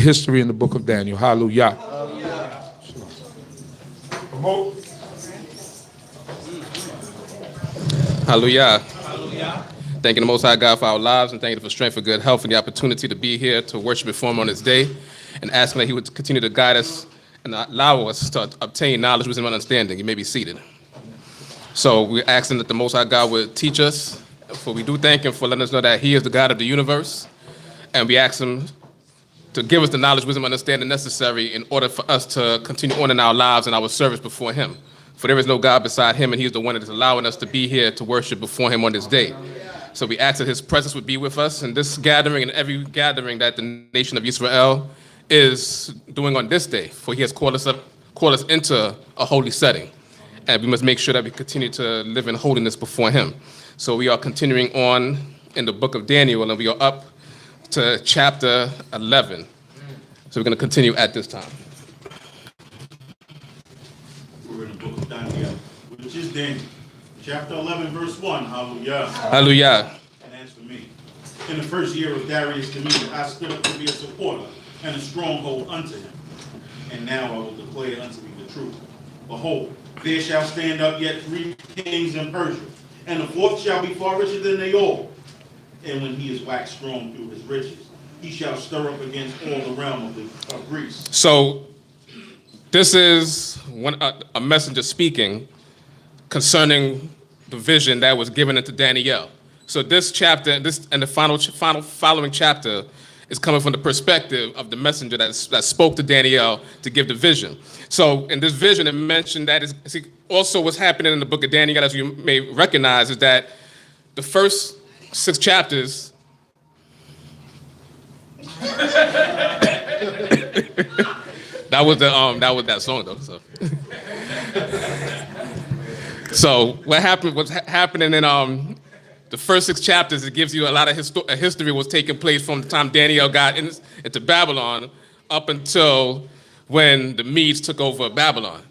history in the book of Daniel. Hallelujah. Hallelujah. Thanking the Most High God for our lives and thanking Him for strength, for good health, and the opportunity to be here to worship before Him on this day, and asking that He would continue to guide us and allow us to obtain knowledge, wisdom, and understanding. You may be seated. So we're asking that the Most High God would teach us, for we do thank Him for letting us know that He is the God of the universe, and we ask Him to give us the knowledge, wisdom, and understanding necessary in order for us to continue on in our lives and our service before Him. For there is no God beside Him, and He's the one that is allowing us to be here to worship before Him on this day. So we ask that His presence would be with us in this gathering and every gathering that the nation of Yisrael is doing on this day. For He has called us into a holy setting, and we must make sure that we continue to live in holiness before Him. So we are continuing on in the book of Daniel, and we are up to chapter 11. So we're going to continue at this time. We're in the book of Daniel, which is Daniel, chapter 11, verse 1. Hallelujah. Hallelujah. And as for me, in the first year of Darius the Mede, I stood up to be a supporter and a stronghold unto him. And now I will declare unto thee the truth. Behold, there shall stand up yet 3 kings in Persia, and the 4th shall be far richer than they all. And when he is waxed strong through his riches, he shall stir up against all the realm of Greece. So this is a messenger speaking concerning the vision that was given into Daniel. So this chapter, and the following chapter, is coming from the perspective of the messenger that spoke to Daniel to give the vision. So in this vision, it mentioned that also what's happening in the book of Daniel, as you may recognize, is that the first 6 chapters. That was that song though. So what's happening in the first 6 chapters, it gives you a lot of history was taking place from the time Daniel got into Babylon up until when the Medes took over Babylon.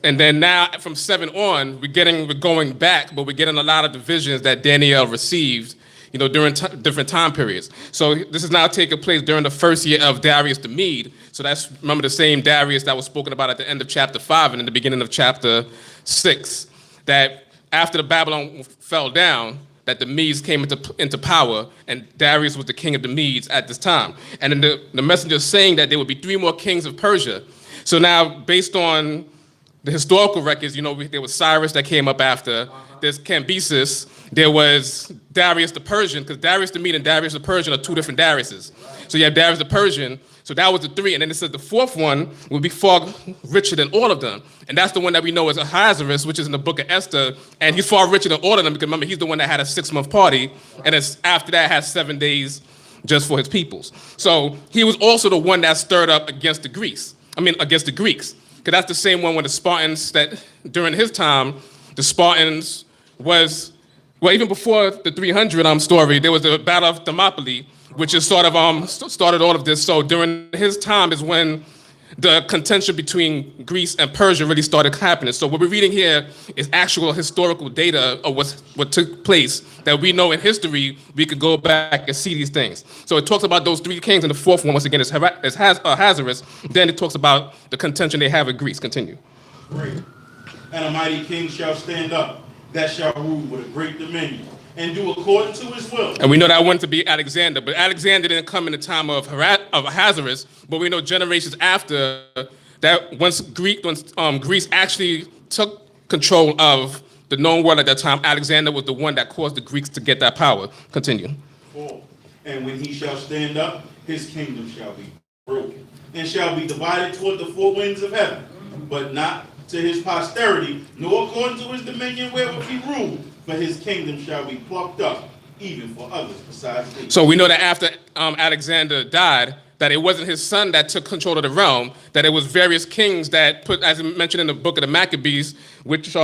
And then now from 7 on, we're going back, but we're getting a lot of the visions that Daniel received, during different time periods. So this is now taking place during the first year of Darius the Mede. So that's, remember, the same Darius that was spoken about at the end of chapter 5 and in the beginning of chapter 6. That after the Babylon fell down, that the Medes came into power, and Darius was the king of the Medes at this time. And then the messenger is saying that there would be 3 more kings of Persia. So now, based on the historical records, there was Cyrus that came up after. There's Cambyses. There was Darius the Persian, because Darius the Mede and Darius the Persian are 2 different Dariuses. So you have Darius the Persian. So that was the 3. And then it says the 4th one will be far richer than all of them. And that's the one that we know as Ahasuerus, which is in the book of Esther. And he's far richer than all of them, because remember, he's the one that had a 6-month party. And after that, has 7 days just for his peoples. So he was also the one that stirred up against the Greeks. Because that's the same one with the Spartans, that during his time, the Spartans was, even before the 300 story, there was the Battle of Thermopylae, which is sort of started all of this. So during his time is when the contention between Greece and Persia really started happening. So what we're reading here is actual historical data of what took place that we know in history. We could go back and see these things. So it talks about those 3 kings, and the 4th one, once again, is Ahasuerus. Then it talks about the contention they have with Greece. Continue. Great. And a mighty king shall stand up, that shall rule with a great dominion, and do according to his will. And we know that one to be Alexander, but Alexander didn't come in the time of Ahasuerus, but we know generations after that, once Greece actually took control of the known world at that time, Alexander was the one that caused the Greeks to get that power. Continue. 4. And when he shall stand up, his kingdom shall be broken, and shall be divided toward the 4 winds of heaven, but not to his posterity, nor according to his dominion wherewith he ruled, but his kingdom shall be plucked up, even for others besides thee. So we know that after Alexander died, that it wasn't his son that took control of the realm, that it was various kings that put, as mentioned in the book of the Maccabees, which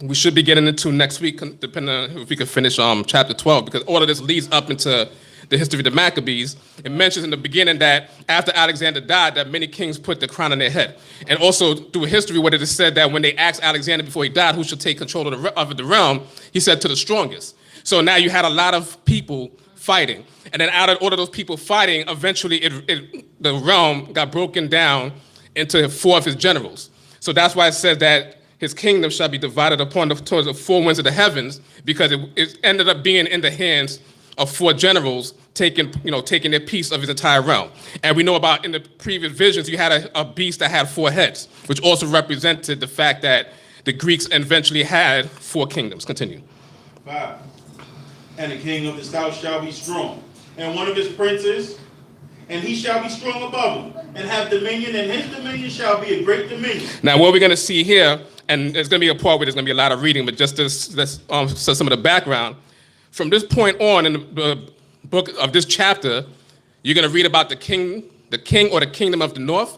we should be getting into next week, depending on if we can finish chapter 12, because all of this leads up into the history of the Maccabees. It mentions in the beginning that after Alexander died, that many kings put the crown on their head. And also through history, what it is said that when they asked Alexander before he died who should take control of the realm, he said to the strongest. So now you had a lot of people fighting. And then out of all of those people fighting, eventually the realm got broken down into 4 of his generals. So that's why it says that his kingdom shall be divided towards the 4 winds of the heavens, because it ended up being in the hands of 4 generals taking their piece of his entire realm. And we know about in the previous visions, you had a beast that had 4 heads, which also represented the fact that the Greeks eventually had 4 kingdoms. Continue. 5. And the king of the south shall be strong, and one of his princes, and he shall be strong above him, and have dominion, and his dominion shall be a great dominion. Now, what we're going to see here, and there's going to be a part where there's going to be a lot of reading, but just so some of the background. From this point on in the book of this chapter, you're going to read about the king or the kingdom of the north,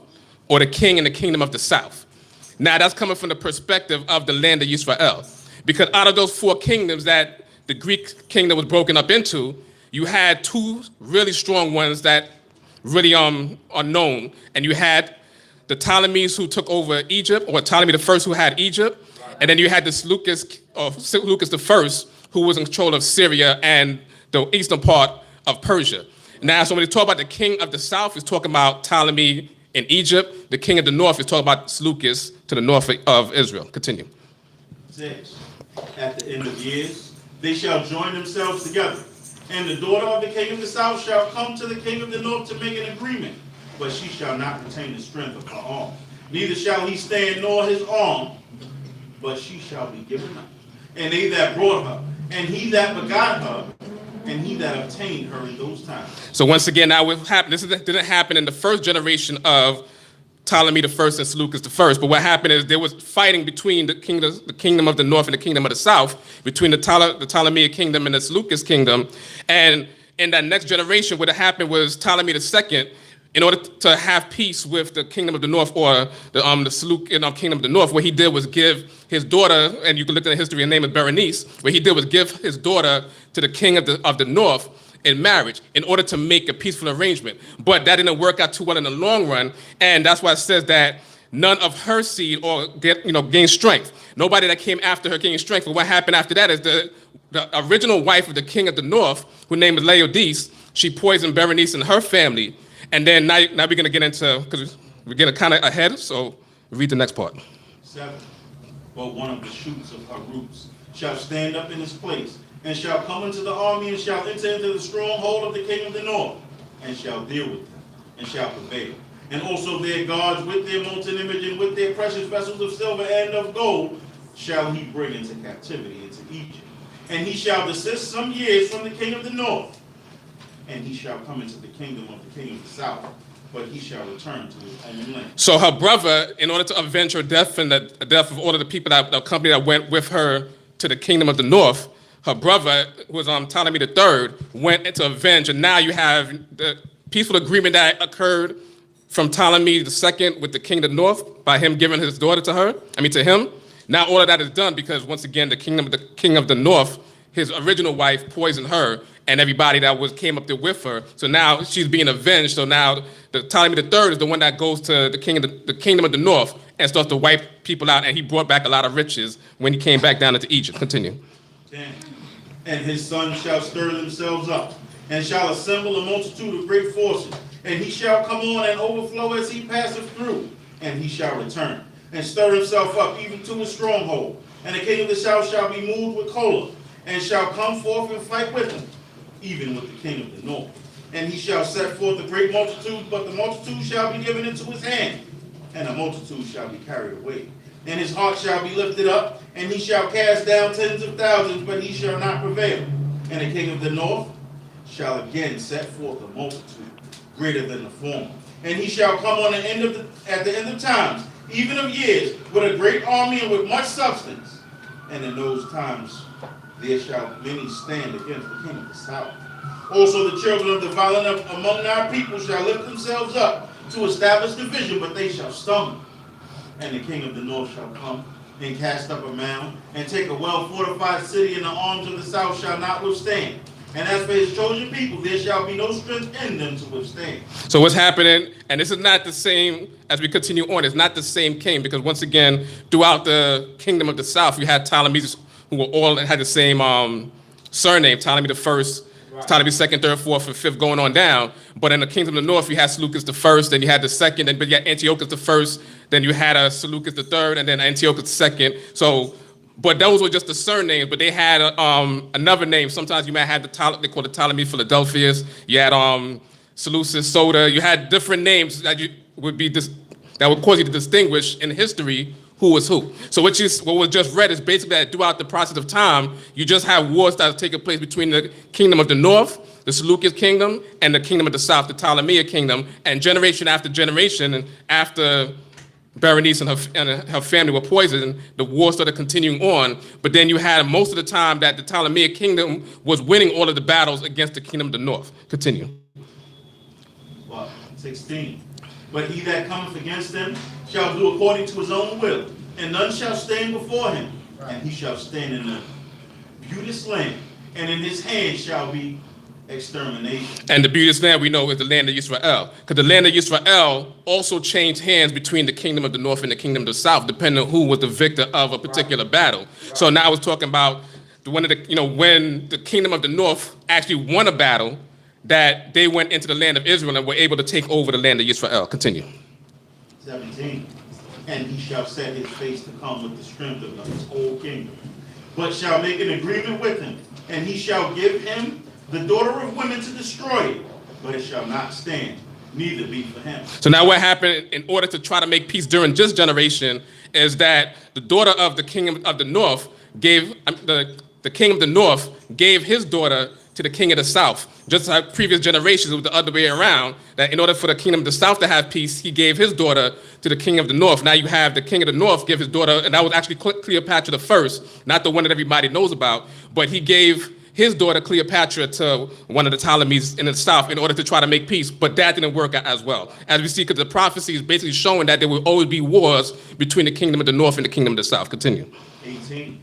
or the king and the kingdom of the south. Now, that's coming from the perspective of the land of Yisrael, because out of those 4 kingdoms that the Greek kingdom was broken up into, you had 2 really strong ones that really are known, and you had the Ptolemies who took over Egypt, or Ptolemy the first who had Egypt, and then you had this Seleucus the first who was in control of Syria and the eastern part of Persia. Now, so when they talk about the king of the south, he's talking about Ptolemy in Egypt. The king of the north is talking about Seleucus to the north of Israel. Continue. 6. At the end of years, they shall join themselves together, and the daughter of the king of the south shall come to the king of the north to make an agreement, but she shall not retain the strength of her arm. Neither shall he stand nor his arm, but she shall be given up. And they that brought her, and he that begot her, and he that obtained her in those times. So once again, now what happened? This didn't happen in the first generation of Ptolemy the first and Seleucus the first. But what happened is there was fighting between the kingdom of the north and the kingdom of the south, between the Ptolemaic kingdom and the Seleucus kingdom. And in that next generation, what happened was Ptolemy II, in order to have peace with the kingdom of the north, or the Seleucid kingdom of the north, what he did was give his daughter, and you can look at the history, her name is Berenice, what he did was give his daughter to the king of the north in marriage in order to make a peaceful arrangement. But that didn't work out too well in the long run, and that's why it says that none of her seed gained strength. Nobody that came after her gained strength. But what happened after that is the original wife of the king of the north, whose name is Laodice, she poisoned Berenice and her family. And then now we're going to get into, because we're getting kind of ahead, so read the next part. 7. But one of the shoots of her roots shall stand up in his place, and shall come into the army, and shall enter into the stronghold of the king of the north, and shall deal with them, and shall prevail. And also their gods with their molten image, and with their precious vessels of silver and of gold, shall he bring into captivity into Egypt. And he shall desist some years from the king of the north, and he shall come into the kingdom of the king of the south, but he shall return to his own land. So her brother, in order to avenge her death and the death of all of the people the company that went with her to the kingdom of the north, her brother, who was Ptolemy III, went to avenge, and now you have the peaceful agreement that occurred from Ptolemy II with the king of the north by him giving his daughter to him. Now all of that is done because once again the king of the north, his original wife, poisoned her and everybody that came up there with her. So now she's being avenged. So now the Ptolemy III is the one that goes to the kingdom of the north and starts to wipe people out, and he brought back a lot of riches when he came back down into Egypt. Continue. 10. And his sons shall stir themselves up, and shall assemble a multitude of great forces, and he shall come on and overflow as he passeth through, and he shall return, and stir himself up even to his stronghold. And the king of the south shall be moved with choler, and shall come forth and fight with him, even with the king of the north. And he shall set forth a great multitude, but the multitude shall be given into his hand, and the multitude shall be carried away. And his heart shall be lifted up, and he shall cast down tens of thousands, but he shall not prevail. And the king of the north shall again set forth a multitude greater than the former. And he shall come on at the end of times, even of years, with a great army and with much substance. And in those times there shall many stand against the king of the south. Also the children of the violent among our people shall lift themselves up to establish division, but they shall stumble. And the king of the north shall come and cast up a mound, and take a well-fortified city, and the arms of the south shall not withstand. And as for his chosen people, there shall be no strength in them to withstand. So what's happening, and this is not the same, as we continue on, it's not the same king, because once again, throughout the kingdom of the south, you had Ptolemies who were all had the same surname, Ptolemy the first, Ptolemy second, third, fourth, and fifth going on down. But in the kingdom of the north, you had Seleucus the first, then you had the second, but you had Antiochus the first, then you had Seleucus the third, and then Antiochus the second. So, but those were just the surnames, but they had another name. Sometimes you might have they called the Ptolemy Philadelphius. You had Seleucus Soda. You had different names that would cause you to distinguish in history who was who. So what was just read is basically that throughout the process of time, you just have wars that are taking place between the kingdom of the north, the Seleucid kingdom, and the kingdom of the south, the Ptolemaic kingdom, and generation after generation, and after Berenice and her family were poisoned, the war started continuing on. But then you had most of the time that the Ptolemaic kingdom was winning all of the battles against the kingdom of the north. Continue. 16. But he that cometh against them shall do according to his own will, and none shall stand before him. And he shall stand in the beauteous land, and in his hand shall be extermination. And the beauteous land we know is the land of Yisrael, because the land of Yisrael also changed hands between the kingdom of the north and the kingdom of the south, depending on who was the victor of a particular battle. So now I was talking about when the kingdom of the north actually won a battle, that they went into the land of Israel and were able to take over the land of Yisrael. Continue. 17. And he shall set his face to come with the strength of his whole kingdom, but shall make an agreement with him, and he shall give him the daughter of women to destroy it, but it shall not stand, neither be for him. So now what happened in order to try to make peace during this generation is that the daughter of the king of the north gave, the king of the north gave his daughter to the king of the south. Just like previous generations, it was the other way around, that in order for the kingdom of the south to have peace, he gave his daughter to the king of the north. Now you have the king of the north give his daughter, and that was actually Cleopatra the first, not the one that everybody knows about, but he gave his daughter Cleopatra to one of the Ptolemies in the south in order to try to make peace, but that didn't work out as well. As we see, because the prophecy is basically showing that there will always be wars between the kingdom of the north and the kingdom of the south. Continue. 18.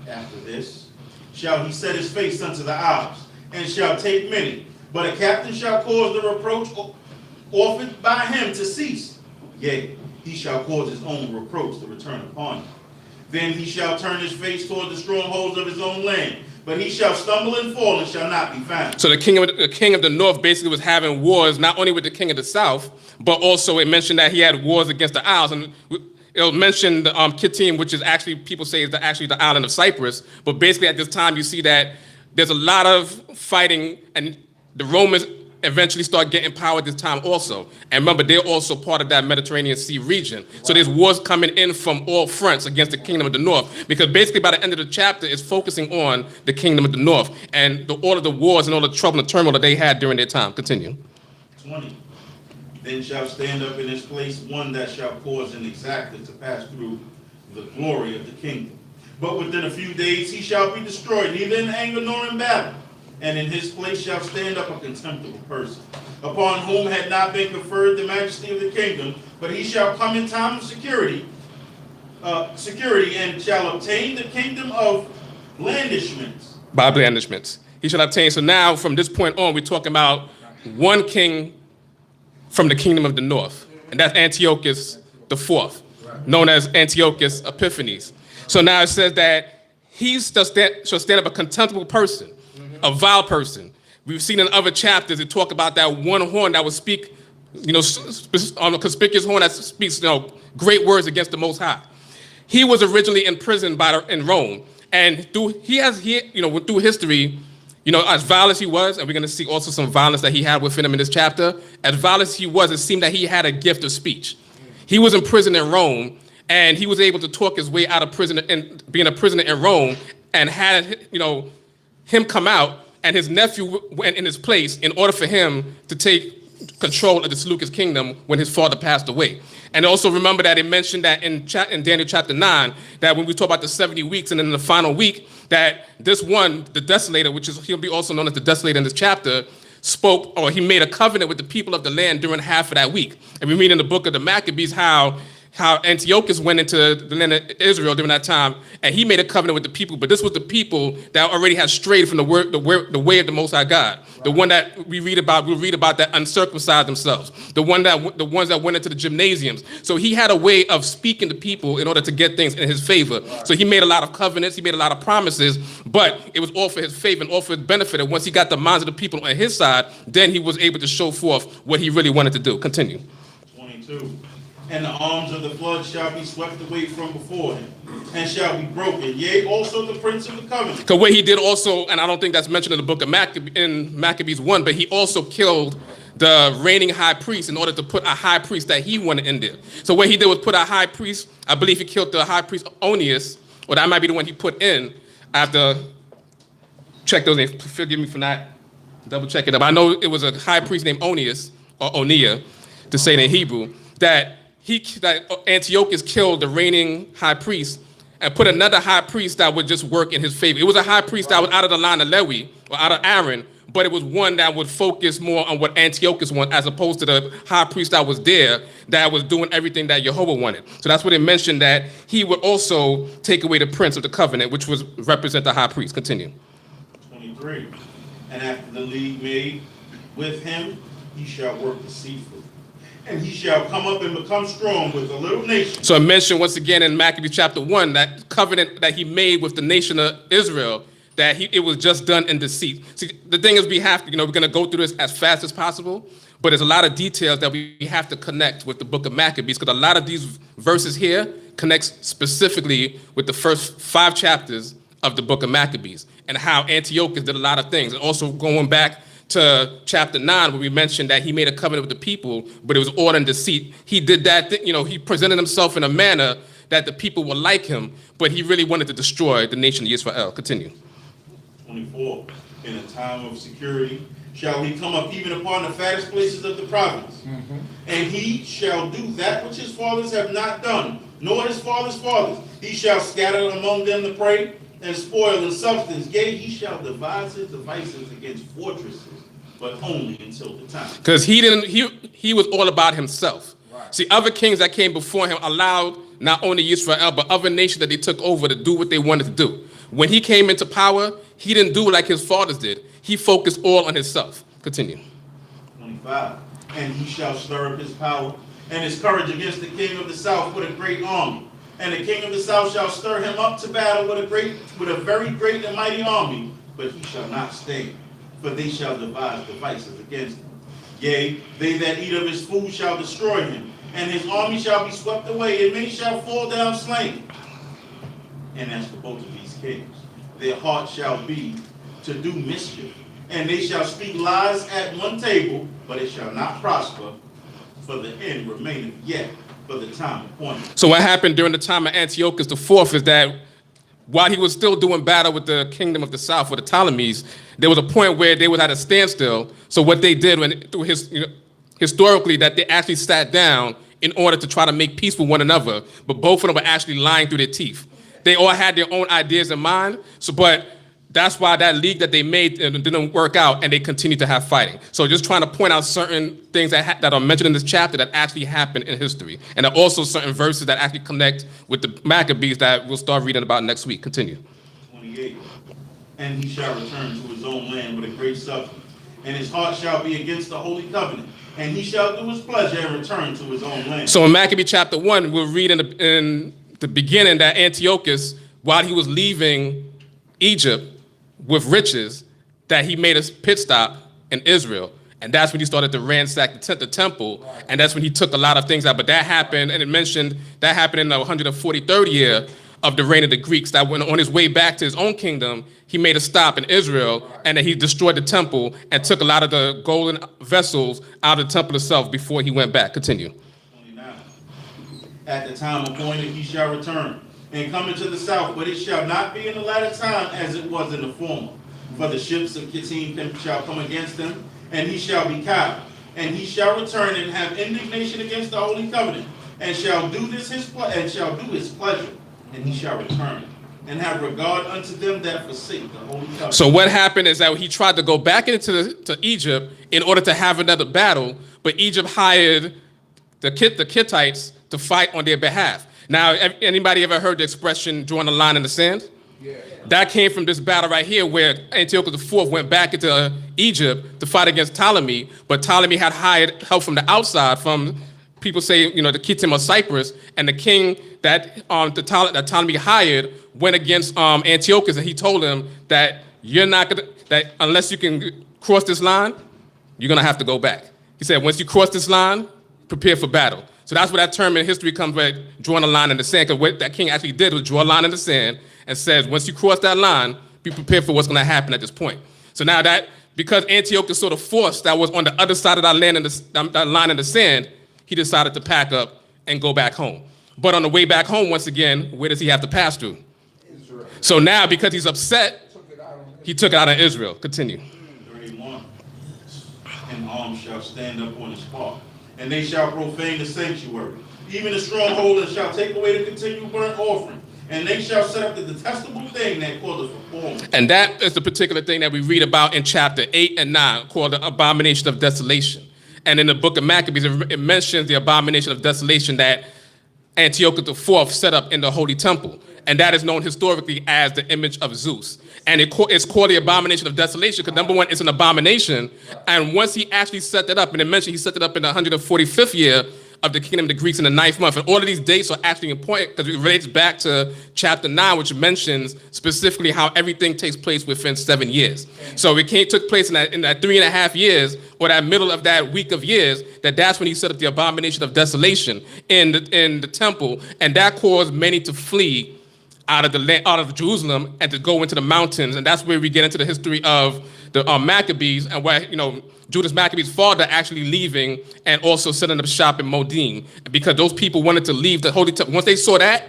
After this, shall he set his face unto the Alps, and shall take many. But a captain shall cause the reproach offered by him to cease. Yea, he shall cause his own reproach to return upon him. Then he shall turn his face toward the strongholds of his own land, but he shall stumble and fall and shall not be found. So the king of the north basically was having wars not only with the king of the south, but also it mentioned that he had wars against the Isles. And it'll mention the Kittim, which is actually, people say is actually the island of Cyprus. But basically at this time you see that there's a lot of fighting, and the Romans eventually start getting power at this time also. And remember, they're also part of that Mediterranean Sea region. So there's wars coming in from all fronts against the kingdom of the north, because basically by the end of the chapter, it's focusing on the kingdom of the north and all of the wars and all the trouble and turmoil that they had during their time. Continue. 20. Then shall stand up in his place one that shall cause an exactor to pass through the glory of the kingdom. But within a few days he shall be destroyed, neither in anger nor in battle. And in his place shall stand up a contemptible person, upon whom had not been conferred the majesty of the kingdom, but he shall come in time of security, and shall obtain the kingdom of blandishments. By blandishments. He shall obtain. So now from this point on, we're talking about one king from the kingdom of the north, and that's Antiochus the fourth, known as Antiochus Epiphanes. So now it says that he shall stand up a contemptible person, a vile person. We've seen in other chapters it talk about that one horn that would speak, on a conspicuous horn that speaks, great words against the Most High. He was originally imprisoned in Rome, and through history, as vile as he was, and we're going to see also some violence that he had within him in this chapter. As vile as he was, it seemed that he had a gift of speech. He was imprisoned in Rome, and he was able to talk his way out of prison and being a prisoner in Rome, and had him come out, and his nephew went in his place in order for him to take control of the Seleucid kingdom when his father passed away. And also remember that it mentioned that in Daniel chapter 9, that when we talk about the 70 weeks and then the final week, that this one, the desolator, which is he'll be also known as the desolator in this chapter, spoke, or he made a covenant with the people of the land during half of that week. And we read in the book of the Maccabees how how Antiochus went into the land of Israel during that time, and he made a covenant with the people. But this was the people that already had strayed from the way of the Most High God. Right. The one that we read about that uncircumcised themselves. The ones that went into the gymnasiums. So he had a way of speaking to people in order to get things in his favor. Right. So he made a lot of covenants, he made a lot of promises, but it was all for his favor and all for his benefit. And once he got the minds of the people on his side, then he was able to show forth what he really wanted to do. Continue. 22. And the arms of the flood shall be swept away from before him, and shall be broken. Yea, also the prince of the covenant. Because what he did also, and I don't think that's mentioned in the book of Maccabees 1, but he also killed the reigning high priest in order to put a high priest that he wanted in there. So what he did was put a high priest, I believe he killed the high priest Onias, or that might be the one he put in. I have to check those names. Forgive me for not double checking them. I know it was a high priest named Onias, or Onia, to say it in Hebrew, that Antiochus killed the reigning high priest and put another high priest that would just work in his favor. It was a high priest that was out of the line of Lewi or out of Aaron, but it was one that would focus more on what Antiochus wanted as opposed to the high priest that was there that was doing everything that Jehovah wanted. So that's what it mentioned, that he would also take away the prince of the covenant, which was represent the high priest. Continue. 23. And after the league made with him, he shall work deceitfully. And he shall come up and become strong with a little nation. So I mentioned once again in Maccabees chapter 1, that covenant that he made with the nation of Israel, that it was just done in deceit. See, the thing is, we have to, we're going to go through this as fast as possible, but there's a lot of details that we have to connect with the book of Maccabees, because a lot of these verses here connects specifically with the first 5 chapters of the book of Maccabees and how Antiochus did a lot of things. And also going back to chapter 9, where we mentioned that he made a covenant with the people, but it was all in deceit. He did that, he presented himself in a manner that the people would like him, but he really wanted to destroy the nation of Yisrael. Continue. 24. In a time of security shall he come up even upon the fattest places of the province, and he shall do that which his fathers have not done, nor his fathers' fathers. He shall scatter among them the prey, and spoil in substance. Yea, he shall devise his devices against fortresses, but only until the time. Because he was all about himself. Right. See, other kings that came before him allowed not only Yisrael, but other nations that they took over to do what they wanted to do. When he came into power, he didn't do like his fathers did. He focused all on himself. Continue. 25. And he shall stir up his power and his courage against the king of the south with a great army. And the king of the south shall stir him up to battle with a very great and mighty army, but he shall not stand, for they shall devise devices against him. Yea, they that eat of his food shall destroy him, and his army shall be swept away, and many shall fall down slain. And as for both of these kings, their heart shall be to do mischief, and they shall speak lies at one table, but it shall not prosper, for the end remaineth yet for the time appointed. So what happened during the time of Antiochus IV is that while he was still doing battle with the kingdom of the south, with the Ptolemies, there was a point where they was at a standstill. So what they did historically, that they actually sat down in order to try to make peace with one another, but both of them were actually lying through their teeth. They all had their own ideas in mind, but that's why that league that they made didn't work out, and they continued to have fighting. So just trying to point out certain things that are mentioned in this chapter that actually happened in history. And there are also certain verses that actually connect with the Maccabees that we'll start reading about next week. Continue. 28. And he shall return to his own land with a great substance, and his heart shall be against the holy covenant, and he shall do his pleasure and return to his own land. So in Maccabee chapter 1, we'll read in the beginning that Antiochus, while he was leaving Egypt with riches, that he made a pit stop in Israel. And that's when he started to ransack the temple. And that's when he took a lot of things out. But that happened, and it mentioned that happened in the 143rd year of the reign of the Greeks, that when on his way back to his own kingdom, he made a stop in Israel, and then he destroyed the temple and took a lot of the golden vessels out of the temple itself before he went back. Continue. 29. At the time appointed he shall return, and come into the south, but it shall not be in the latter time as it was in the former. For the ships of Kittim shall come against him, and he shall be cowed. And he shall return and have indignation against the holy covenant, and shall do his pleasure, and he shall return, and have regard unto them that forsake the holy covenant. So what happened is that he tried to go back to Egypt in order to have another battle, but Egypt hired the Kittites to fight on their behalf. Now, anybody ever heard the expression drawing a line in the sand? Yeah. That came from this battle right here where Antiochus IV went back into Egypt to fight against Ptolemy, but Ptolemy had hired help from the outside, from people say, the Kittim of Cyprus, and the king that Ptolemy hired went against Antiochus, and he told him that that unless you can cross this line, you're gonna have to go back. He said, once you cross this line, prepare for battle. So that's where that term in history comes with drawing a line in the sand, because what that king actually did was draw a line in the sand and says, once you cross that line, be prepared for what's gonna happen at this point. So now that, because Antiochus saw the force that was on the other side of that line in the sand, he decided to pack up and go back home. But on the way back home, once again, where does he have to pass through? Israel. So now, because he's upset, he took it out on Israel. Continue. 31. And arms shall stand up on his part, and they shall profane the sanctuary, even the stronghold, and shall take away the continual burnt offering. And they shall set up the detestable thing that calleth performance. And that is the particular thing that we read about in chapter 8 and 9, called the Abomination of Desolation. And in the book of Maccabees, it mentions the Abomination of Desolation that Antiochus IV set up in the Holy Temple. And that is known historically as the image of Zeus. And it's called the Abomination of Desolation because, number one, it's an abomination. And once he actually set that up, and it mentioned he set it up in the 145th year of the kingdom of the Greeks in the 9th month. And all of these dates are actually important because it relates back to chapter 9, which mentions specifically how everything takes place within 7 years. So it took place in that 3.5 years, or that middle of that week of years, that's when he set up the Abomination of Desolation in the temple. And that caused many to flee out of Jerusalem and to go into the mountains. And that's where we get into the history of the Maccabees, and where, Judas Maccabee's father actually leaving and also setting up shop in Modin, because those people wanted to leave the Holy Temple. Once they saw that,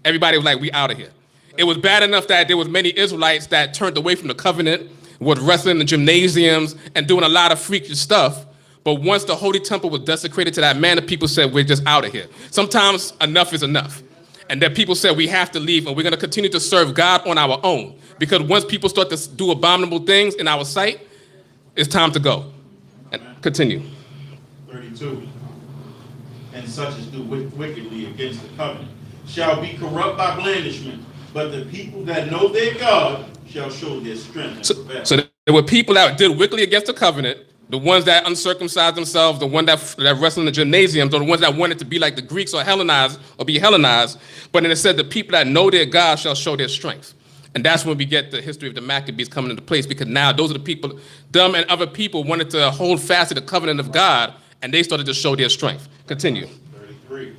everybody was like, we out of here. It was bad enough that there was many Israelites that turned away from the covenant, was wrestling in the gymnasiums and doing a lot of freakish stuff. But once the Holy Temple was desecrated to that manner, people said, we're just out of here. Sometimes enough is enough. And then people said, we have to leave, and we're going to continue to serve God on our own. Because once people start to do abominable things in our sight, it's time to go. And continue. 32. And such as do wickedly against the covenant shall be corrupt by blandishment, but the people that know their God shall show their strength. So there were people that did wickedly against the covenant, the ones that uncircumcised themselves, the ones that wrestled in the gymnasiums, or the ones that wanted to be like the Greeks or Hellenized or be Hellenized. But then it said the people that know their God shall show their strength. And that's when we get the history of the Maccabees coming into place, because now those are the people, them and other people wanted to hold fast to the covenant of God, and they started to show their strength. Continue. 33.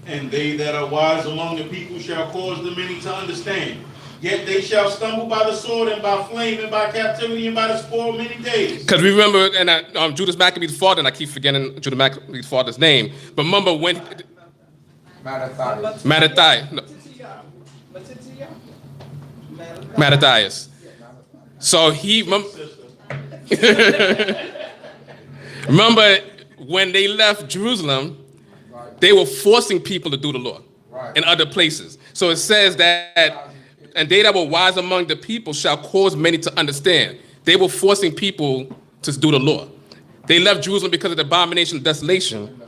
And they that are wise among the people shall cause the many to understand. Yet they shall stumble by the sword and by flame and by captivity and by the spoil many days. Because we remember, and Judas Maccabee's father, and I keep forgetting Judas Maccabees' father's name, but remember when... Mattathias. No. Mattathias. So he... Remember, when they left Jerusalem, they were forcing people to do the law in other places. So it says that... And they that were wise among the people shall cause many to understand. They were forcing people to do the law. They left Jerusalem because of the Abomination of Desolation,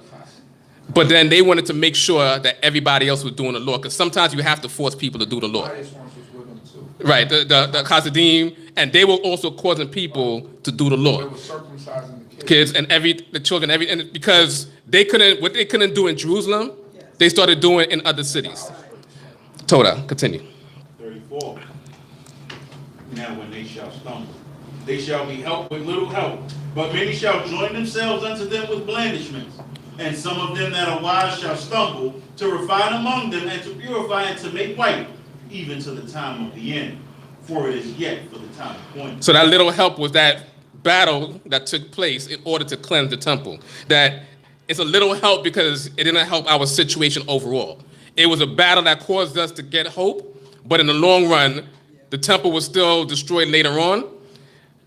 but then they wanted to make sure that everybody else was doing the law, because sometimes you have to force people to do the law. Right, the Chassidim, and they were also causing people to do the law. They were circumcising the kids and the children, and because what they couldn't do in Jerusalem, they started doing in other cities. Torah, continue. 34. Now when they shall stumble, they shall be helped with little help, but many shall join themselves unto them with blandishments. And some of them that are wise shall stumble, to refine among them, and to purify, and to make white, even to the time of the end. For it is yet for the time appointed. So that little help was that battle that took place in order to cleanse the temple. That it's a little help because it didn't help our situation overall. It was a battle that caused us to get hope, but in the long run, the temple was still destroyed later on.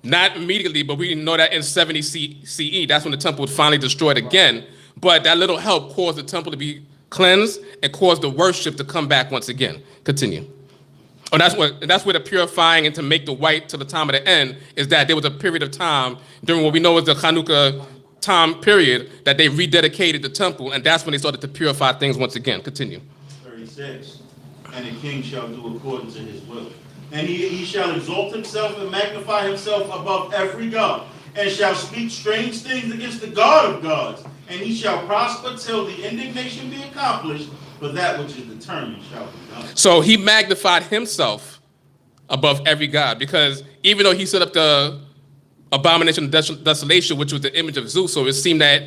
Not immediately, but we know that in 70 CE, that's when the temple was finally destroyed again. But that little help caused the temple to be cleansed and caused the worship to come back once again. Continue. Oh, that's where the purifying and to make the white to the time of the end is that there was a period of time during what we know as the Chanukah time period that they rededicated the temple, and that's when they started to purify things once again. Continue. 36. And the king shall do according to his will. And he shall exalt himself and magnify himself above every god, and shall speak strange things against the God of gods. And he shall prosper till the indignation be accomplished, but that which is determined shall be done. So he magnified himself above every god, because even though he set up the Abomination of Desolation, which was the image of Zeus, so it seemed that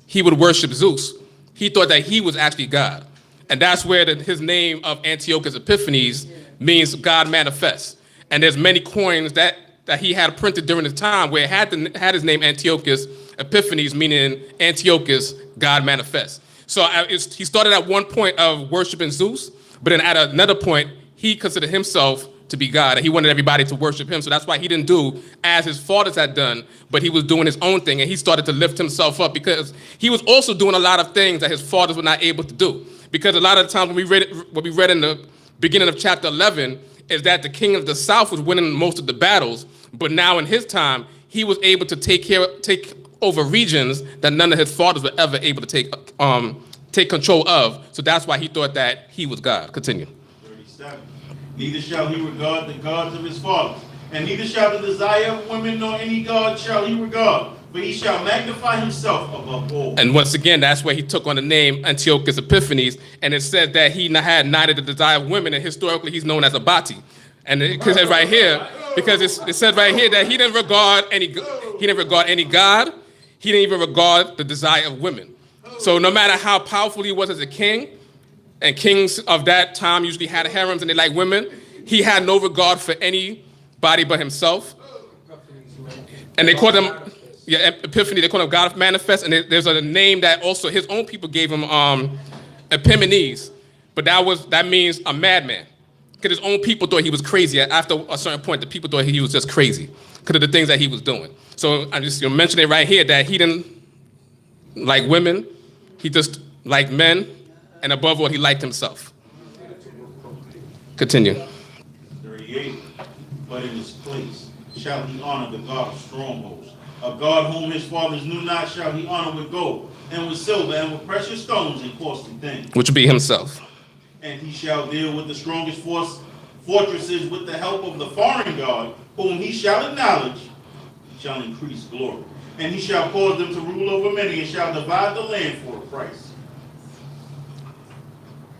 he would worship Zeus, he thought that he was actually God. And that's where his name of Antiochus Epiphanes means God manifests. And there's many coins that he had printed during his time where it had his name Antiochus Epiphanes, meaning Antiochus, God manifests. So he started at one point of worshiping Zeus, but then at another point, he considered himself to be God, and he wanted everybody to worship him. So that's why he didn't do as his fathers had done, but he was doing his own thing, and he started to lift himself up because he was also doing a lot of things that his fathers were not able to do. Because a lot of the times when we read in the beginning of chapter 11 is that the king of the south was winning most of the battles, but now in his time, he was able to take over regions that none of his fathers were ever able to take control of. So that's why he thought that he was God. Continue. 37. Neither shall he regard the gods of his fathers, and neither shall the desire of women nor any god shall he regard, but he shall magnify himself above all. And once again, that's where he took on the name Antiochus Epiphanes, and it said that he had neither the desire of women, and historically he's known as a Bati. And it says right here, because it said right here that he didn't regard any god, he didn't even regard the desire of women. So no matter how powerful he was as a king, and kings of that time usually had harems and they liked women, he had no regard for anybody but himself. And they called him Epiphany, they called him God manifest, and there's a name that also his own people gave him, Epimanes, but that means a madman. Because his own people thought he was crazy. After a certain point, the people thought he was just crazy because of the things that he was doing. So I'm just mentioning right here that he didn't like women, he just liked men, and above all, he liked himself. Continue. 38. But in his place shall he honor the God of strongholds. A God whom his fathers knew not shall he honor with gold, and with silver, and with precious stones and costly things. Which would be himself. And he shall deal with the strongest fortresses with the help of the foreign God, whom he shall acknowledge, shall increase glory. And he shall cause them to rule over many, and shall divide the land for a price.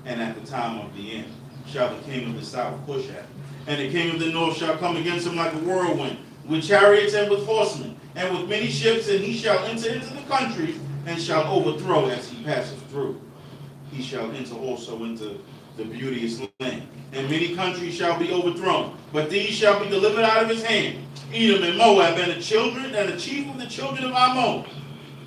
And at the time of the end shall the king of the south push at him, and the king of the north shall come against him like a whirlwind, with chariots and with horsemen, and with many ships, and he shall enter into the country, and shall overthrow as he passeth through. He shall enter also into the beauteous land, and many countries shall be overthrown, but these shall be delivered out of his hand. Edom and Moab, and the children, and the chief of the children of Ammon.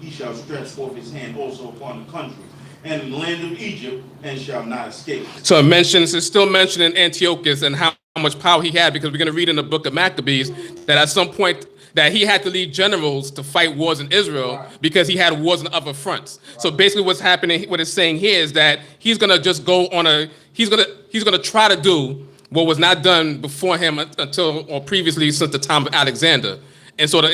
He shall stretch forth his hand also upon the country, and the land of Egypt, and shall not escape. So it's still mentioning Antiochus and how much power he had, because we're going to read in the book of Maccabees that at some point that he had to lead generals to fight wars in Israel because he had wars on other fronts. So basically what's happening, what it's saying here is that he's going to just go on he's going to try to do what was not done before him until, or previously since the time of Alexander. And sort of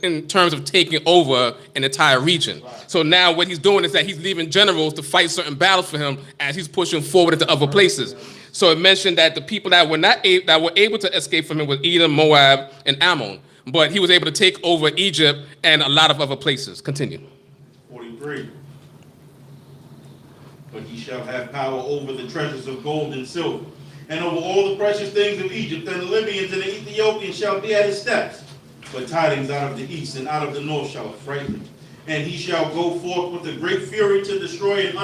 in terms of taking over an entire region. So now what he's doing is that he's leaving generals to fight certain battles for him as he's pushing forward into other places. So it mentioned that the people that were able to escape from him was Edom, Moab, and Ammon. But he was able to take over Egypt and a lot of other places. Continue. 43. But he shall have power over the treasures of gold and silver, and over all the precious things of Egypt, and the Libyans and the Ethiopians shall be at his steps. But tidings out of the east and out of the north shall affright him. And he shall go forth with a great fury to destroy and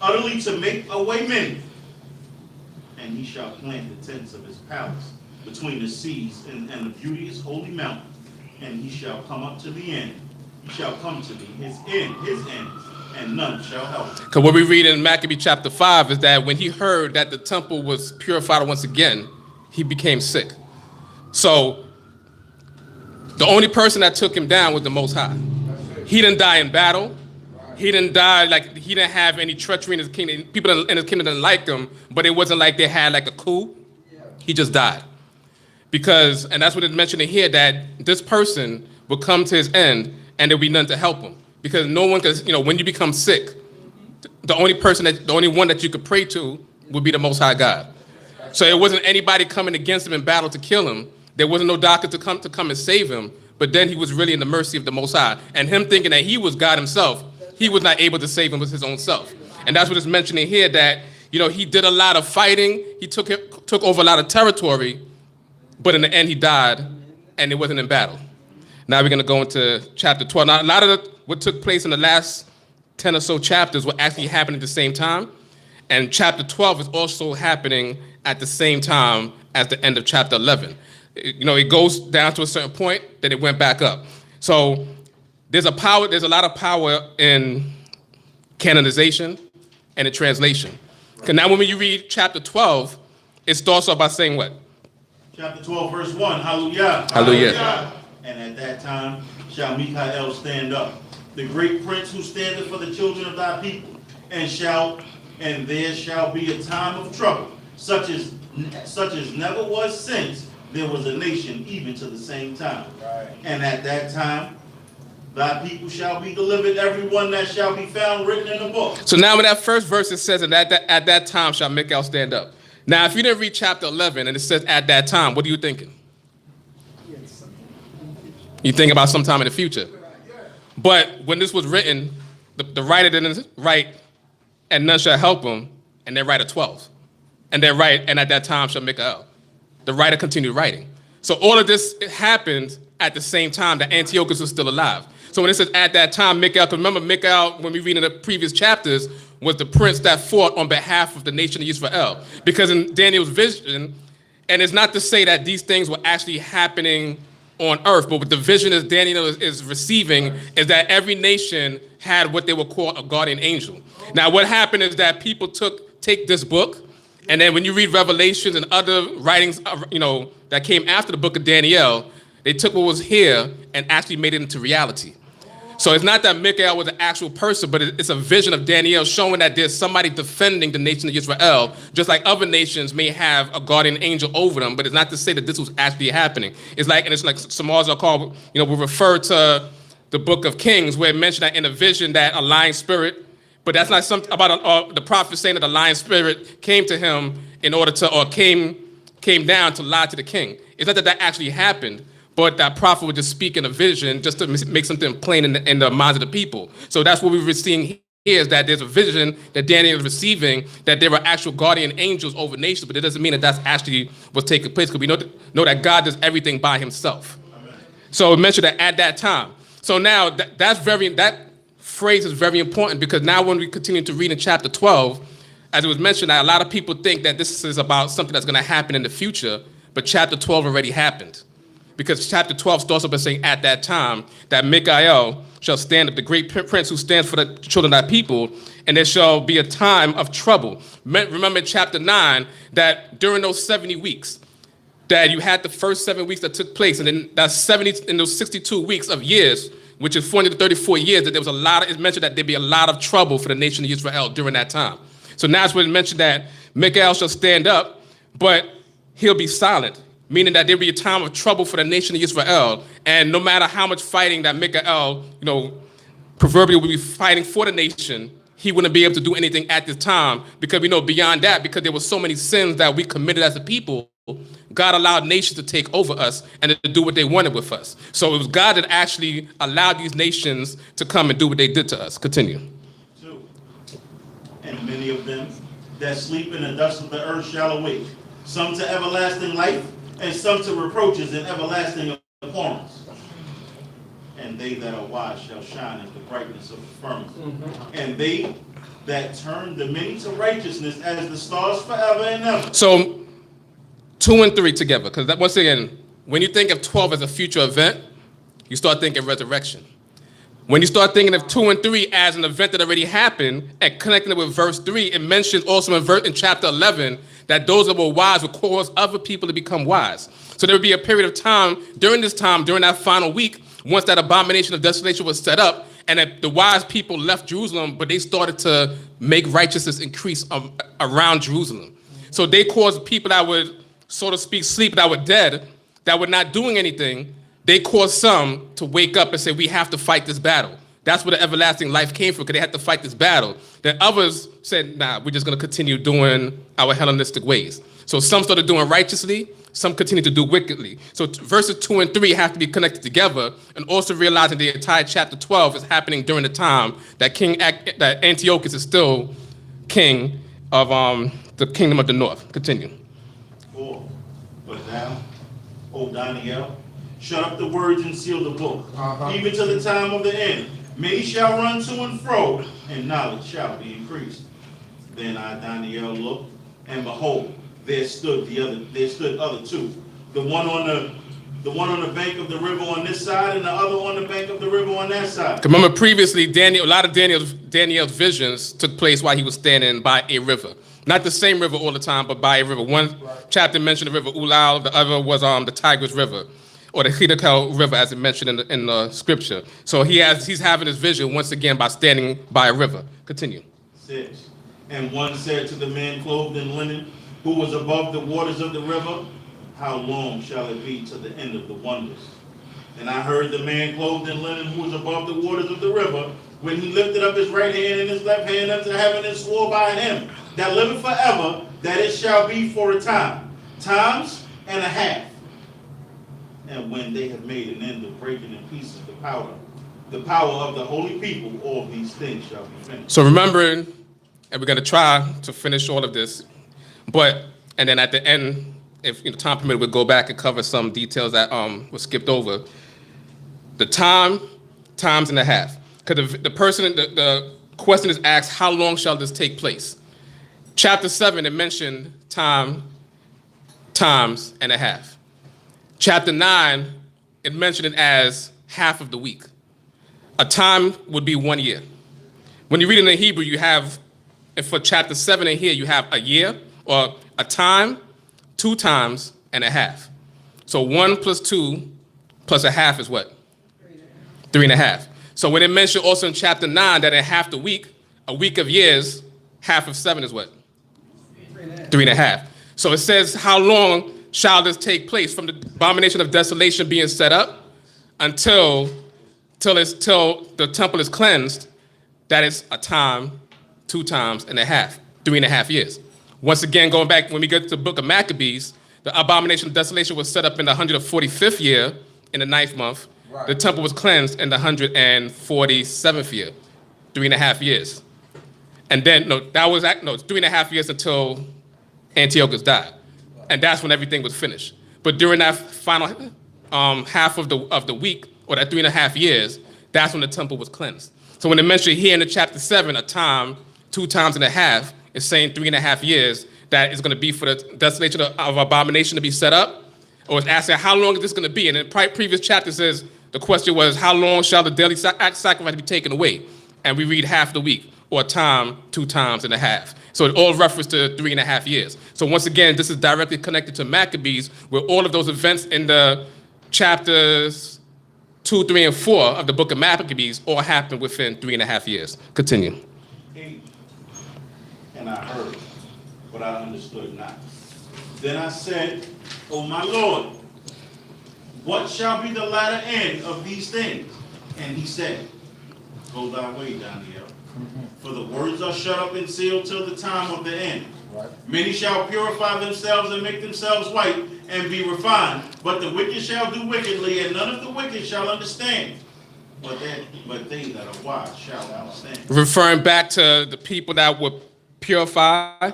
utterly to make away many. And he shall plant the tents of his palace between the seas and the beauteous holy mountain. And he shall come up to the end. He shall come to his end, and none shall help. Because what we read in Maccabees chapter 5 is that when he heard that the temple was purified once again, he became sick. So the only person that took him down was the Most High. He didn't die in battle. He didn't die, he didn't have any treachery in his kingdom. People in his kingdom didn't like him, but it wasn't like they had a coup. He just died. And that's what it's mentioning here, that this person would come to his end and there'll be none to help him. Because no one can, when you become sick, the only one that you could pray to would be the Most High God. So it wasn't anybody coming against him in battle to kill him. There wasn't no doctor to come and save him. But then he was really in the mercy of the Most High. And him thinking that he was God himself, he was not able to save him with his own self. And that's what it's mentioning here, that he did a lot of fighting. He took over a lot of territory, but in the end he died, and it wasn't in battle. Now we're going to go into chapter 12. Now, a lot of what took place in the last 10 or so chapters will actually happen at the same time. And chapter 12 is also happening at the same time as the end of chapter 11. It goes down to a certain point, then it went back up. So there's a lot of power in canonization and in translation. Because now when you read chapter 12, it starts off by saying what? Chapter 12, verse 1, Hallelujah. Hallelujah. And at that time shall Michael stand up, the great prince who standeth for the children of thy people, and there shall be a time of trouble, such as never was since there was a nation, even to the same time. Right. And at that time thy people shall be delivered, every one that shall be found written in the book. So now in that first verse it says, and at that time shall Michael stand up. Now if you didn't read chapter 11 and it says at that time, what are you thinking? You think about sometime in the future. But when this was written, the writer didn't write, and none shall help him, and they write a 12. And they write, and at that time shall Michael. The writer continued writing. So all of this happened at the same time that Antiochus was still alive. So when it says at that time, Michael, because remember Michael, when we read in the previous chapters, was the prince that fought on behalf of the nation of Yisrael. Because in Daniel's vision, and it's not to say that these things were actually happening on earth, but what the vision is Daniel is receiving is that every nation had what they would call a guardian angel. Now what happened is that people take this book, and then when you read Revelations and other writings, that came after the book of Daniel, they took what was here and actually made it into reality. So it's not that Michael was an actual person, but it's a vision of Daniel showing that there's somebody defending the nation of Israel, just like other nations may have a guardian angel over them, but it's not to say that this was actually happening. It's like Samars are called, we refer to the book of Kings, where it mentioned that in a vision that a lying spirit, but that's not something about the prophet saying that the lying spirit came to him in order to, or came down to lie to the king. It's not that actually happened, but that prophet would just speak in a vision just to make something plain in the minds of the people. So that's what we were seeing here, is that there's a vision that Daniel is receiving, that there are actual guardian angels over nations, but it doesn't mean that that's actually what's taking place, because we know that God does everything by himself. Amen. So it mentioned that at that time. So now that phrase is very important, because now when we continue to read in chapter 12, as it was mentioned, that a lot of people think that this is about something that's going to happen in the future, but chapter 12 already happened. Because chapter 12 starts up by saying, at that time, that Michael shall stand up, the great prince who stands for the children of thy people, and there shall be a time of trouble. Remember in chapter 9, that during those 70 weeks, that you had the first 7 weeks that took place, and then that's 70 in those 62 weeks of years, which is 434 years, that there was it mentioned that there'd be a lot of trouble for the nation of Israel during that time. So now it's when it mentioned that Michael shall stand up, but he'll be silent, meaning that there'll be a time of trouble for the nation of Israel. And no matter how much fighting that Michael, proverbially would be fighting for the nation, he wouldn't be able to do anything at this time, because we know beyond that, because there were so many sins that we committed as a people, God allowed nations to take over us and to do what they wanted with us. So it was God that actually allowed these nations to come and do what they did to us. Continue. 2. And many of them that sleep in the dust of the earth shall awake, some to everlasting life, and some to reproaches and everlasting abhorrence. And they that are wise shall shine as the brightness of the firmament. Mm-hmm. And they that turn the many to righteousness as the stars forever and ever. So 2 and 3 together, because once again, when you think of 12 as a future event, you start thinking resurrection. When you start thinking of 2 and 3 as an event that already happened and connecting it with verse 3, it mentions also in chapter 11 that those that were wise would cause other people to become wise. So there would be a period of time, during that final week, once that abomination of desolation was set up, and that the wise people left Jerusalem, but they started to make righteousness increase around Jerusalem. So they caused people that would, so to speak, sleep, that were dead, that were not doing anything. they caused some to wake up and say, we have to fight this battle. That's where the everlasting life came from, because they had to fight this battle. Then others said, nah, we're just going to continue doing our Hellenistic ways. So some started doing righteously, some continue to do wickedly. So verses 2 and 3 have to be connected together, and also realizing the entire chapter 12 is happening during the time that that Antiochus is still king of the kingdom of the north. Continue. 4. But thou, O Daniel, shut up the words and seal the book, even to the time of the end. Many shall run to and fro, and knowledge shall be increased. Then I, Daniel, looked, and behold, there stood other two. The one on the bank of the river on this side, and the other on the bank of the river on that side. Remember previously, a lot of Daniel's visions took place while he was standing by a river. Not the same river all the time, but by a river. One chapter mentioned the river Ulal, the other was the Tigris River, or the Hiddekel River, as it mentioned in the scripture. So he's having his vision once again by standing by a river. Continue. 6. And one said to the man clothed in linen, who was above the waters of the river, how long shall it be to the end of the wonders? And I heard the man clothed in linen, who was above the waters of the river, when he lifted up his right hand and his left hand unto heaven, and swore by him that liveth forever, that it shall be for a time, times and a half. And when they have made an end of breaking in pieces the power of the holy people, all these things shall be finished. So remembering, and we're going to try to finish all of this, and then at the end, if time permitted, we'll go back and cover some details that were skipped over. The times and a half. Because the question is asked, how long shall this take place? Chapter 7, it mentioned times and a half. Chapter 9, it mentioned it as half of the week. A time would be 1 year. When you read it in the Hebrew, you have, and for chapter 7 in here, you have a year, or a time, 2 times, and a half. So 1 plus 2 plus a half is what? 3.5. So when it mentioned also in chapter 9 that in half the week, a week of years, half of 7 is what? 3.5. So it says, how long shall this take place from the abomination of desolation being set up until the temple is cleansed? That is a time, 2 times and a half, 3.5 years. Once again, going back, when we get to the book of Maccabees, the abomination of desolation was set up in the 145th year, in the 9th month. Right. The temple was cleansed in the 147th year, 3.5 years. And then, it's 3.5 years until Antiochus died. And that's when everything was finished. But during that final half of the week, or that 3.5 years, that's when the temple was cleansed. So when it mentioned here in the chapter 7, a time, 2 times and a half, it's saying 3.5 years that is going to be for the desolation of abomination to be set up. Or it's asking, how long is this going to be? And in the previous chapter says, the question was, how long shall the daily sacrifice be taken away? And we read half the week, or a time, 2 times and a half. So it all refers to 3.5 years. So once again, this is directly connected to Maccabees, where all of those events in the chapters 2, 3, and 4 of the book of Maccabees all happened within 3.5 years. Continue. 8. And I heard, but I understood not. Then I said, O my Lord, what shall be the latter end of these things? And he said, go thy way, Daniel, for the words are shut up and sealed till the time of the end. Right. Many shall purify themselves and make themselves white and be refined, but the wicked shall do wickedly, and none of the wicked shall understand. But they that are wise shall understand. Referring back to the people that would purify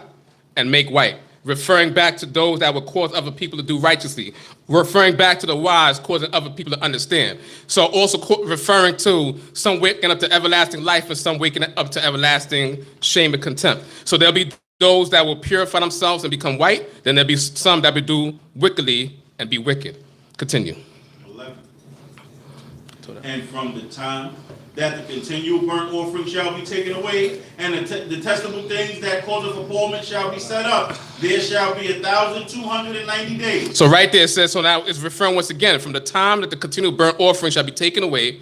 and make white. Referring back to those that would cause other people to do righteously. Referring back to the wise, causing other people to understand. So also referring to some waking up to everlasting life and some waking up to everlasting shame and contempt. So there'll be those that will purify themselves and become white. Then there'll be some that will do wickedly and be wicked. Continue. 11. And from the time that the continual burnt offering shall be taken away, and the detestable things that cause of appalment shall be set up, there shall be 1,290 days. So right there it says, so now it's referring once again, from the time that the continual burnt offering shall be taken away,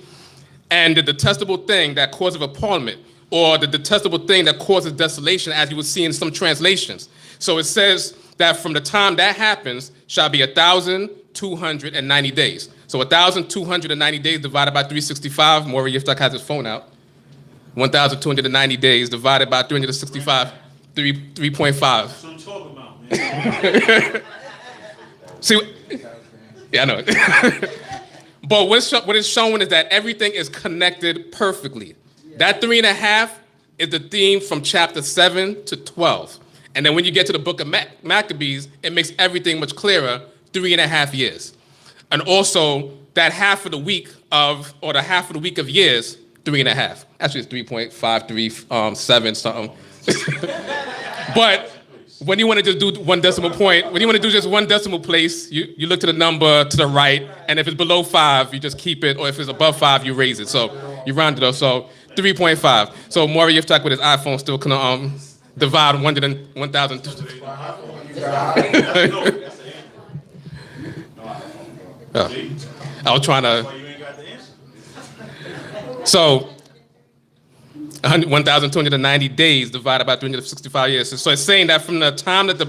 and the detestable thing that causes appalment, or the detestable thing that causes desolation, as you will see in some translations. So it says that from the time that happens shall be 1,290 days. So 1,290 days divided by 365. Maury Yiftach has his phone out. 1,290 days divided by 365, 3.5. That's what I'm talking about, man. See, yeah, I know. But what it's showing is that everything is connected perfectly. That 3.5 is the theme from chapter 7 to 12. And then when you get to the book of Maccabees, it makes everything much clearer, 3.5 years. And also that half of the week of years, 3.5. Actually, it's 3.537 something. But when you want to just do one decimal point, when you want to do just one decimal place, you look to the number to the right, and if it's below 5, you just keep it, or if it's above 5, you raise it. So you round it up. So 3.5. So Maury Yiftach with his iPhone still can divide 1,000. I was trying to. So 1,290 days divided by 365 years. So it's saying that from the time that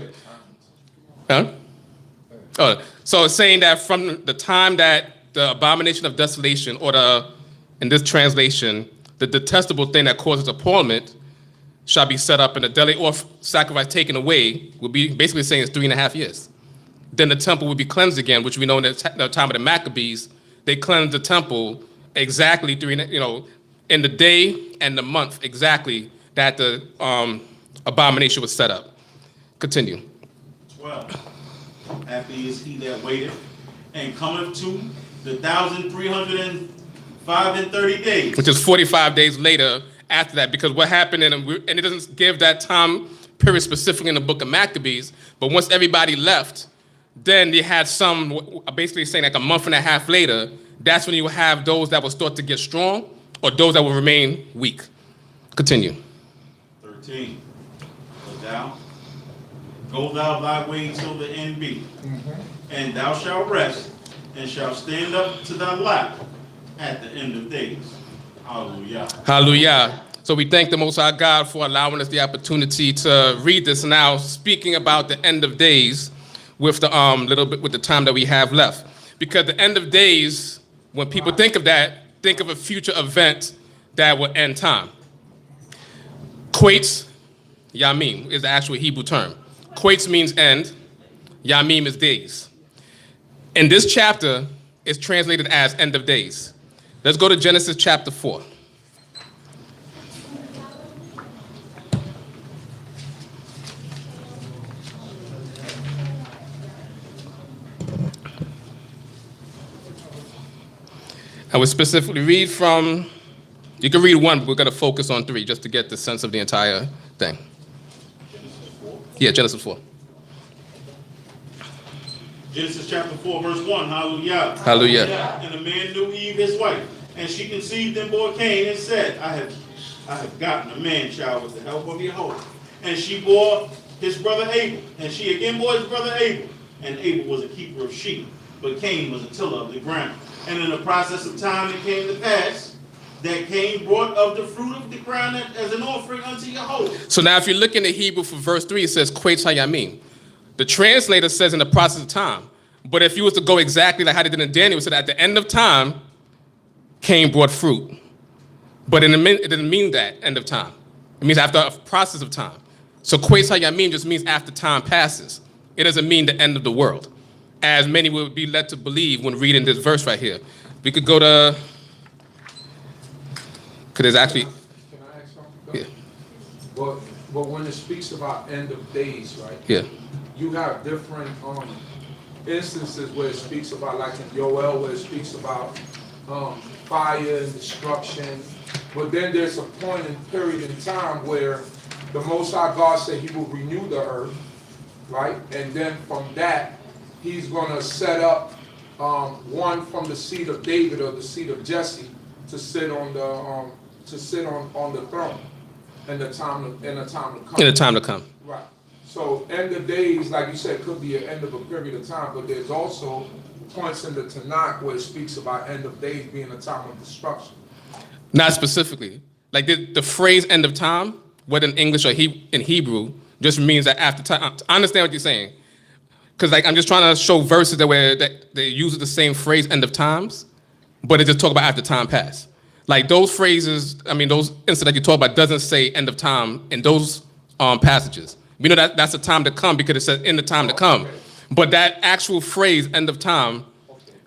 so it's saying that from the time that the abomination of desolation, or in this translation, the detestable thing that causes appallment, shall be set up, and the daily sacrifice taken away, will be basically saying it's 3.5 years. Then the temple will be cleansed again, which we know in the time of the Maccabees, they cleansed the temple exactly in the day and the month exactly that the abomination was set up. Continue. 12. Happy is he that waiteth, and cometh to the 1,305 and 30 days. Which is 45 days later after that, because what happened, and it doesn't give that time period specifically in the book of Maccabees, but once everybody left, then they had some, basically saying like a month and a half later, that's when you have those that was thought to get strong, or those that will remain weak. Continue. 13. Go thou thy way till the end be, and thou shalt rest, and shalt stand up to thy lap at the end of days. Hallelujah. Hallelujah. So we thank the Most High God for allowing us the opportunity to read this now, speaking about the end of days with the little bit with the time that we have left. Because the end of days, when people think of that, think of a future event that will end time. Quates, Yamim, is the actual Hebrew term. Quates means end, Yamim is days. In this chapter, it's translated as end of days. Let's go to Genesis chapter 4. I would specifically read from, you can read 1, but we're going to focus on 3 just to get the sense of the entire thing. Yeah, Genesis 4. Genesis chapter 4, verse 1. Hallelujah. Hallelujah. And the man knew Eve, his wife, and she conceived and bore Cain, and said, I have gotten a man-child with the help of Yahweh. And she bore his brother Abel, and she again bore his brother Abel. And Abel was a keeper of sheep, but Cain was a tiller of the ground. And in the process of time it came to pass that Cain brought of the fruit of the ground as an offering unto Yahweh. So now if you look in the Hebrew for verse 3, it says, Quates hayamim. The translator says in the process of time. But if you was to go exactly like how they did in Daniel, it said at the end of time, Cain brought fruit. But it didn't mean that, end of time. It means after a process of time. So Quates hayamim just means after time passes. It doesn't mean the end of the world, as many would be led to believe when reading this verse right here. We could go to, because there's actually. Can I ask something? Yeah. But when it speaks about end of days, right? Yeah. You have different instances where it speaks about, like in Joel, where it speaks about fire and destruction. But then there's a point in period in time where the Most High God said he will renew the earth, right? And then from that, he's going to set up one from the seed of David or the seed of Jesse to sit on the on the throne in the time to come. In the time to come. Right. So end of days, like you said, could be an end of a period of time, but there's also points in the Tanakh where it speaks about end of days being a time of destruction. Not specifically. Like the phrase end of time, whether in English or in Hebrew, just means that after time. I understand what you're saying. because like I'm just trying to show verses that they use the same phrase, end of times, but it just talk about after time passed. Like those phrases, I mean, those incidents that you talk about doesn't say end of time in those passages. We know that that's the time to come because it says in the time to come. But that actual phrase, end of time,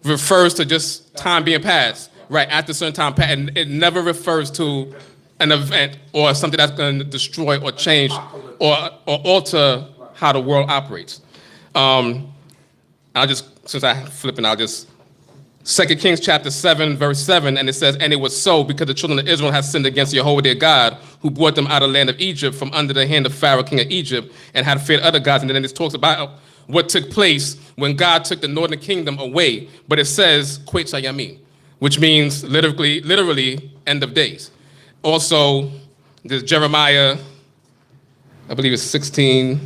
refers to just time being passed, right? After a certain time passed, and it never refers to an event or something that's going to destroy or change or alter how the world operates. I'll just, since I'm flipping, I'll just 2 Kings chapter 7, verse 7, and it says, and it was so because the children of Israel had sinned against Jehovah their God, who brought them out of the land of Egypt from under the hand of Pharaoh, king of Egypt, and had feared other gods. And then it talks about what took place when God took the northern kingdom away. But it says, CHOKMAH YAH, which means literally end of days. Also, there's Jeremiah, I believe it's 16.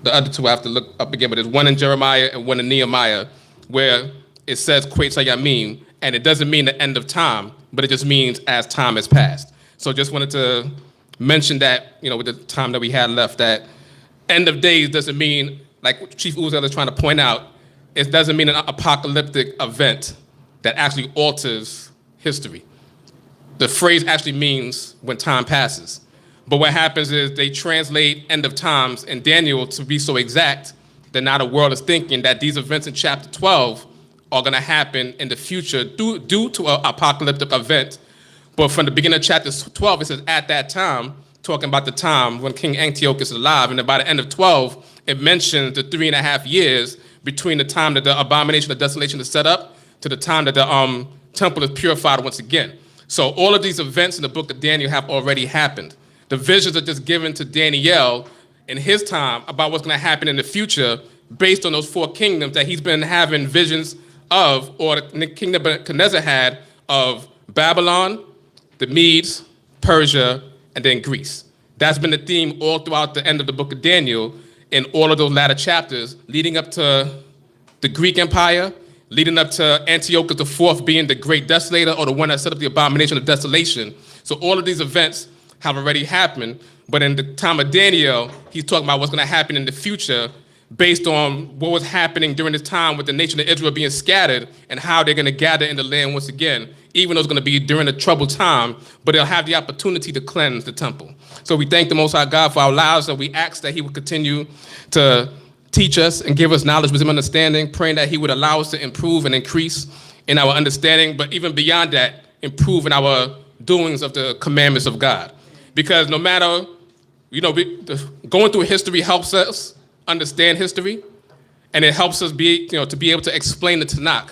The other two I have to look up again, but there's one in Jeremiah and one in Nehemiah, where it says CHOKMAH YAH, and it doesn't mean the end of time, but it just means as time has passed. So just wanted to mention that, with the time that we had left, that end of days doesn't mean, like Chief Uziel is trying to point out, it doesn't mean an apocalyptic event that actually alters history. The phrase actually means when time passes. But what happens is they translate end of times in Daniel to be so exact that now the world is thinking that these events in chapter 12 are going to happen in the future due to an apocalyptic event. But from the beginning of chapter 12, it says at that time, talking about the time when King Antiochus is alive. And then by the end of 12, it mentions the 3.5 years between the time that the Abomination of Desolation is set up to the time that the temple is purified once again. So all of these events in the book of Daniel have already happened. The visions are just given to Daniel in his time about what's going to happen in the future based on those 4 kingdoms that he's been having visions of, or the kingdom Nebuchadnezzar had of Babylon, the Medes, Persia, and then Greece. That's been the theme all throughout the end of the book of Daniel in all of those latter chapters, leading up to the Greek Empire, leading up to Antiochus IV being the great desolator, or the one that set up the Abomination of Desolation. So all of these events have already happened, but in the time of Daniel, he's talking about what's going to happen in the future based on what was happening during this time with the nation of Israel being scattered and how they're going to gather in the land once again, even though it's going to be during a troubled time, but they'll have the opportunity to cleanse the temple. So we thank the Most High God for our lives, and we ask that he would continue to teach us and give us knowledge, wisdom, understanding, praying that he would allow us to improve and increase in our understanding, but even beyond that, improve in our doings of the commandments of God. Because no matter, going through history helps us understand history, and it helps us to be able to explain the Tanakh.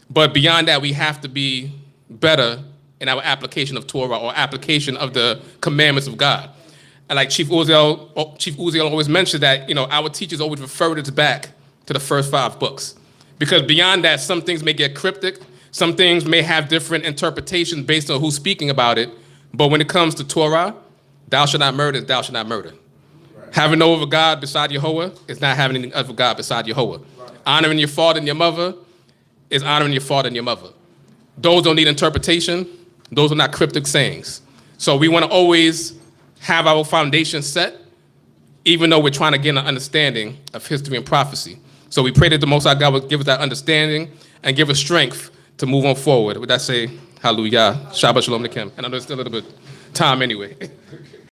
But beyond that, we have to be better in our application of Torah or application of the commandments of God. And like Chief Uziel always mentioned that, our teachers always referred us back to the first 5 books. Because beyond that, some things may get cryptic, some things may have different interpretations based on who's speaking about it. But when it comes to Torah, thou shalt not murder, thou shalt not murder. Right. Having no other God beside Jehovah is not having any other God beside Jehovah. Right. Honoring your father and your mother is honoring your father and your mother. Those don't need interpretation. Those are not cryptic sayings. So we want to always have our foundation set, even though we're trying to get an understanding of history and prophecy. So we pray that the Most High God will give us that understanding and give us strength to move on forward. With that say, hallelujah, Shabbat Shalom Aleichem. And I know it's still a little bit time anyway.